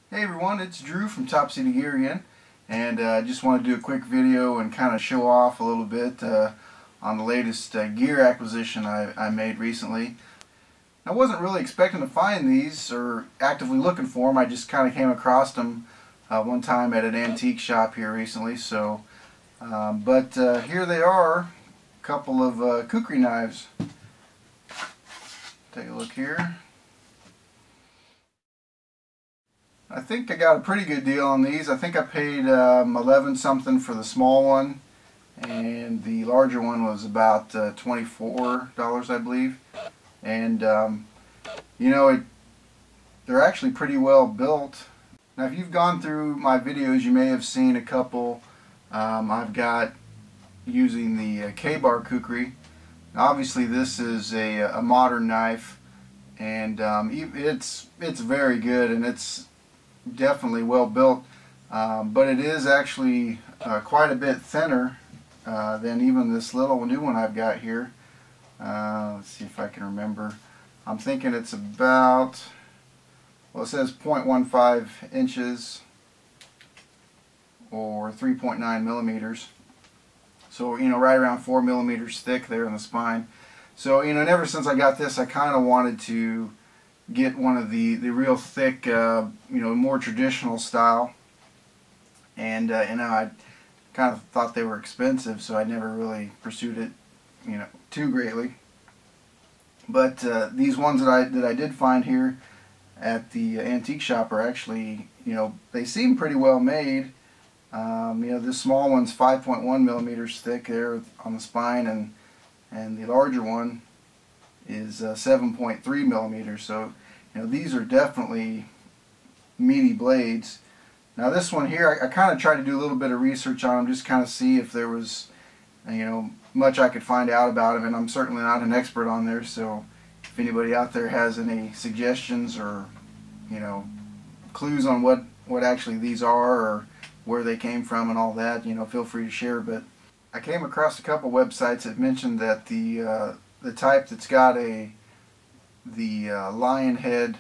Hey everyone, it's Drew from Top City Gear again, and I just want to do a quick video and kind of show off a little bit on the latest gear acquisition I made recently. I wasn't really expecting to find these or actively looking for them. I just kind of came across them one time at an antique shop here recently. But here they are, a couple of Kukri knives. Take a look here. I think I got a pretty good deal on these. I think I paid 11 something for the small one, and the larger one was about $24, I believe. And you know, they're actually pretty well built. Now, if you've gone through my videos, you may have seen a couple I've got using the K-bar Kukri. Now, obviously, this is a modern knife, and it's very good, and it's definitely well built, but it is actually quite a bit thinner than even this little new one I've got here. Let's see if I can remember. I'm thinking it's about, well, it says 0.15 inches or 3.9 millimeters. So, you know, right around 4 millimeters thick there in the spine. So, you know, and ever since I got this, I kind of wanted to get one of the real thick, you know, more traditional style, and you know, I kind of thought they were expensive, so I never really pursued it, you know, too greatly. But these ones that I did find here at the antique shop are actually, you know, they seem pretty well made. You know, this small one's 5.1 millimeters thick there on the spine, and the larger one is 7.3 millimeters. So, you know, these are definitely meaty blades. Now, this one here, I kind of tried to do a little bit of research on them, just kind of see if there was, you know, much I could find out about them, and I'm certainly not an expert on there. So if anybody out there has any suggestions or, you know, clues on what actually these are or where they came from and all that, you know, feel free to share. But I came across a couple websites that mentioned that the type that's got the lion head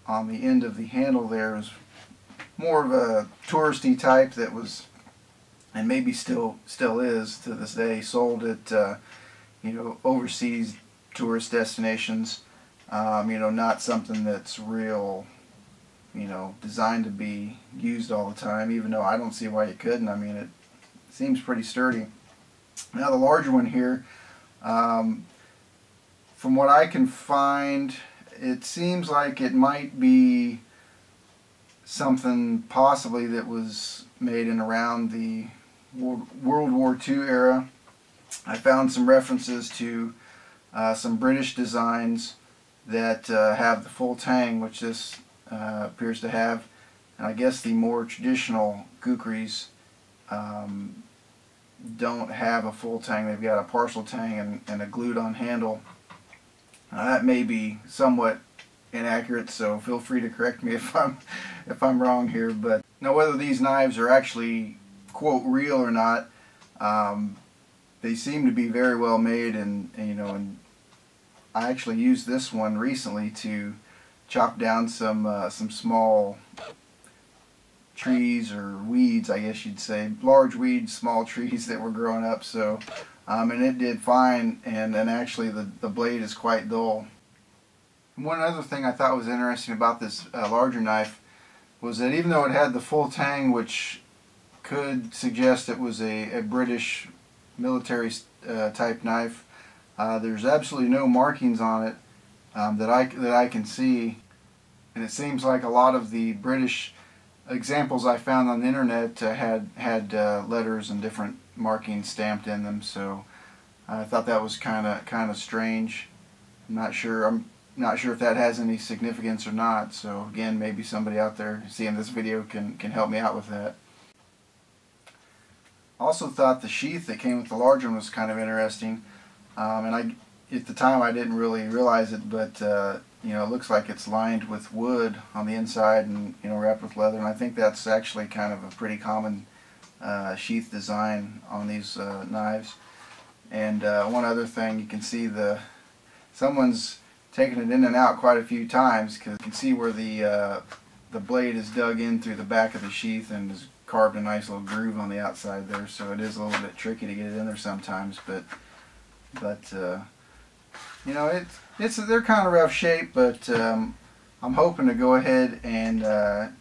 on the end of the handle there is more of a touristy type that was, and maybe still is to this day, sold at you know, overseas tourist destinations. You know, not something that's real, you know, designed to be used all the time, even though I don't see why you couldn't. I mean, it seems pretty sturdy. Now, the larger one here, from what I can find, it seems like it might be something possibly that was made in around the World War II era. I found some references to some British designs that have the full tang, which this appears to have. And I guess the more traditional Kukris don't have a full tang. They've got a partial tang and a glued-on handle. That may be somewhat inaccurate, so feel free to correct me if I'm wrong here. But now, whether these knives are actually, quote, real or not, they seem to be very well made, and you know, and I actually used this one recently to chop down some small trees or weeds, I guess you'd say, large weeds, small trees that were growing up. So. And it did fine, and actually the blade is quite dull. And one other thing I thought was interesting about this larger knife was that even though it had the full tang, which could suggest it was a British military type knife, there's absolutely no markings on it that I can see, and it seems like a lot of the British examples I found on the internet had letters and different markings stamped in them. So I thought that was kind of strange. I'm not sure if that has any significance or not. So again, maybe somebody out there seeing this video can help me out with that. Also thought the sheath that came with the larger one was kind of interesting, and at the time I didn't really realize it, but you know, it looks like it's lined with wood on the inside and, you know, wrapped with leather, and I think that's actually kind of a pretty common sheath design on these knives. And one other thing, you can see someone's taken it in and out quite a few times, because you can see where the the blade is dug in through the back of the sheath and has carved a nice little groove on the outside there, so it is a little bit tricky to get it in there sometimes, but you know, they're kind of rough shape, but I'm hoping to go ahead and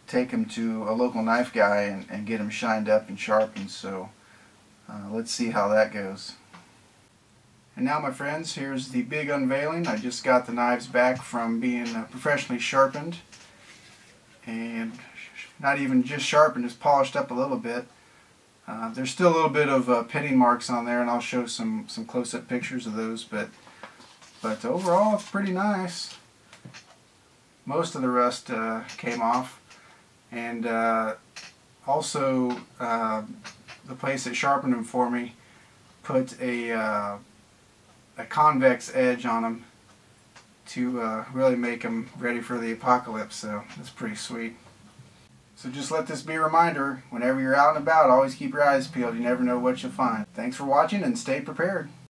take them to a local knife guy and get them shined up and sharpened, so let's see how that goes. And now, my friends, here's the big unveiling. I just got the knives back from being professionally sharpened, and not even just sharpened, just polished up a little bit. There's still a little bit of pitting marks on there, and I'll show some close-up pictures of those, but overall it's pretty nice. Most of the rust came off, and also the place that sharpened them for me put a convex edge on them to really make them ready for the apocalypse, so that's pretty sweet. So just let this be a reminder, whenever you're out and about, always keep your eyes peeled. You never know what you'll find. Thanks for watching, and stay prepared.